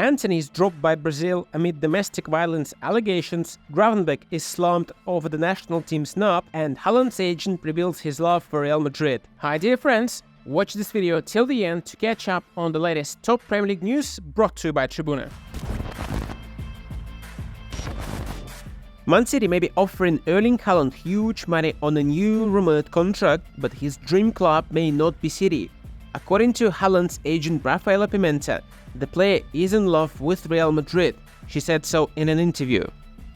Antony is dropped by Brazil amid domestic violence allegations, Gravenberch is slumped over the national team snub, and Haaland's agent reveals his love for Real Madrid. Hi dear friends, watch this video till the end to catch up on the latest top Premier League news brought to you by Tribuna. Man City may be offering Erling Haaland huge money on a new rumored contract, but his dream club may not be City. According to Haaland's agent Rafaela Pimenta, the player is in love with Real Madrid. She said so in an interview.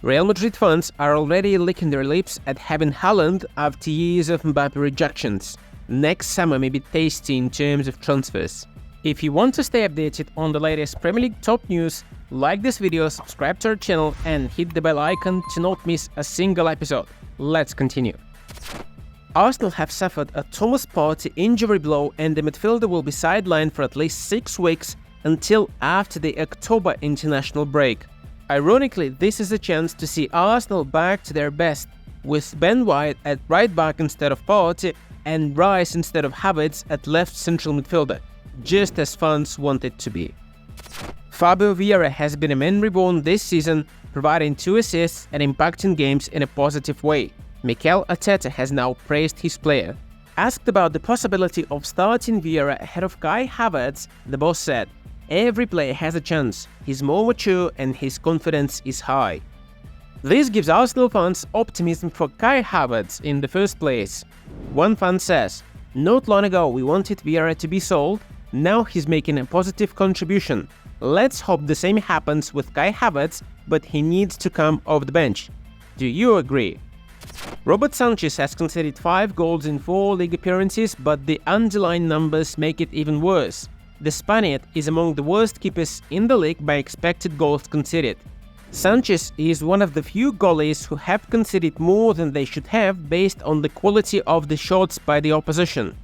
Real Madrid fans are already licking their lips at having Haaland after years of Mbappe rejections. Next summer may be tasty in terms of transfers. If you want to stay updated on the latest Premier League top news, like this video, subscribe to our channel and hit the bell icon to not miss a single episode. Let's continue. Arsenal have suffered a Thomas Partey injury blow and the midfielder will be sidelined for at least 6 weeks until after the October international break. Ironically, this is a chance to see Arsenal back to their best, with Ben White at right back instead of Partey and Rice instead of Havertz at left central midfielder, just as fans want it to be. Fabio Vieira has been a man reborn this season, providing 2 assists and impacting games in a positive way. Mikel Arteta has now praised his player. Asked about the possibility of starting Vieira ahead of Kai Havertz, the boss said, "Every player has a chance, he's more mature and his confidence is high." This gives Arsenal fans optimism for Kai Havertz in the first place. One fan says, "Not long ago we wanted Vieira to be sold, now he's making a positive contribution. Let's hope the same happens with Kai Havertz, but he needs to come off the bench." Do you agree? Robert Sanchez has conceded 5 goals in 4 league appearances, but the underlying numbers make it even worse. The Spaniard is among the worst keepers in the league by expected goals conceded. Sanchez is one of the few goalies who have conceded more than they should have based on the quality of the shots by the opposition.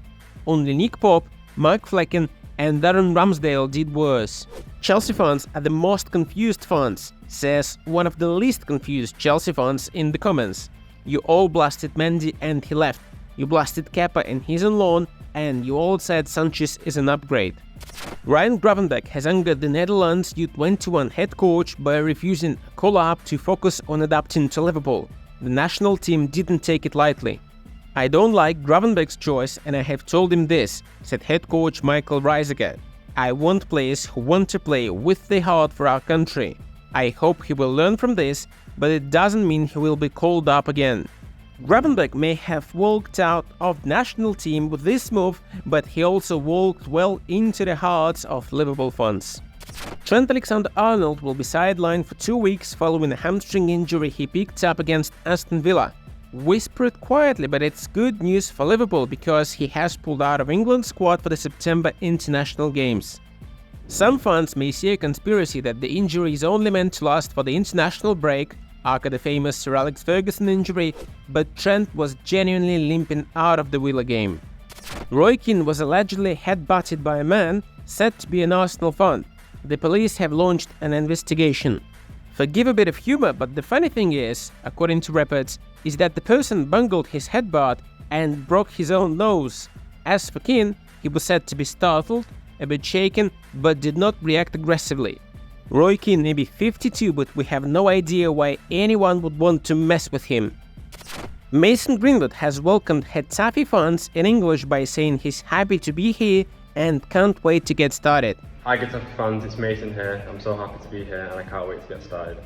Only Nick Pope, Mark Flecken and Darren Ramsdale did worse. Chelsea fans are the most confused fans, says one of the least confused Chelsea fans in the comments. You all blasted Mendy and he left. You blasted Kepa and he's on loan, and you all said Sanchez is an upgrade. Ryan Gravenberch has angered the Netherlands U21 head coach by refusing a call-up to focus on adapting to Liverpool. The national team didn't take it lightly. "I don't like Gravenberch's choice and I have told him this," said head coach Michael Reiziger. "I want players who want to play with their heart for our country. I hope he will learn from this, but it doesn't mean he will be called up again." Gravenberch may have walked out of the national team with this move, but he also walked well into the hearts of Liverpool fans. Trent Alexander-Arnold will be sidelined for 2 weeks following a hamstring injury he picked up against Aston Villa. Whispered quietly, but it's good news for Liverpool because he has pulled out of England's squad for the September international games. Some fans may see a conspiracy that the injury is only meant to last for the international break, aka the famous Sir Alex Ferguson injury, but Trent was genuinely limping out of the Villa game. Roy Keane was allegedly headbutted by a man said to be an Arsenal fan. The police have launched an investigation. Forgive a bit of humor, but the funny thing is, according to reports, is that the person bungled his headbutt and broke his own nose. As for Keane, he was said to be startled, a bit shaken, but did not react aggressively. Roy Keane may be 52, but we have no idea why anyone would want to mess with him. Mason Greenwood has welcomed Getafe fans in English by saying he's happy to be here and can't wait to get started. Hi Getafe fans, it's Mason here. I'm so happy to be here and I can't wait to get started.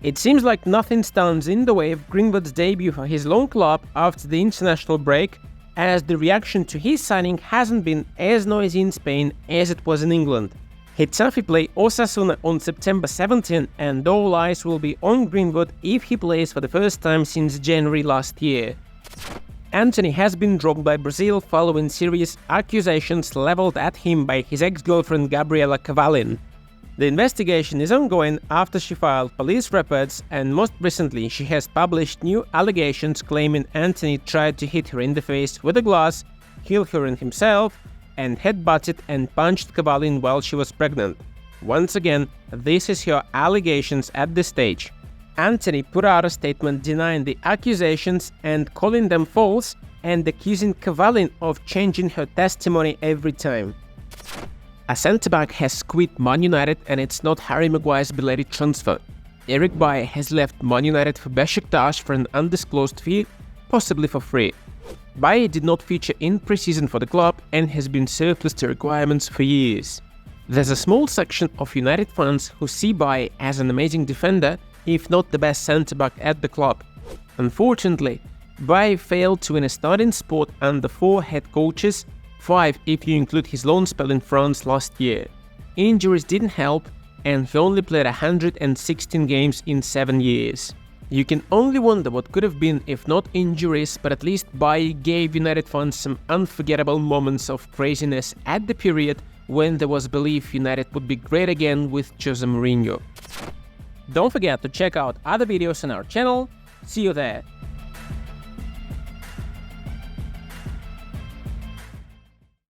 It seems like nothing stands in the way of Greenwood's debut for his lone club after the international break, as the reaction to his signing hasn't been as noisy in Spain as it was in England. Getafe play Osasuna on September 17 and all eyes will be on Greenwood if he plays for the first time since January last year. Antony has been dropped by Brazil following serious accusations leveled at him by his ex-girlfriend Gabriela Cavallin. The investigation is ongoing after she filed police reports, and most recently she has published new allegations claiming Antony tried to hit her in the face with a glass, kill her and himself, and headbutted and punched Cavallin while she was pregnant. Once again, this is her allegations at this stage. Antony put out a statement denying the accusations and calling them false, and accusing Cavallin of changing her testimony every time. A centre-back has quit Man United and it's not Harry Maguire's belated transfer. Eric Bailly has left Man United for Besiktas for an undisclosed fee, possibly for free. Bailly did not feature in pre-season for the club and has been surplus to requirements for years. There's a small section of United fans who see Bailly as an amazing defender, if not the best centre-back at the club. Unfortunately, Bailly failed to win a starting spot under 4 head coaches, 5 if you include his loan spell in France last year. Injuries didn't help, and he only played 116 games in 7 years. You can only wonder what could have been if not injuries, but at least Bailly gave United fans some unforgettable moments of craziness at the period when there was belief United would be great again with Jose Mourinho. Don't forget to check out other videos on our channel. See you there!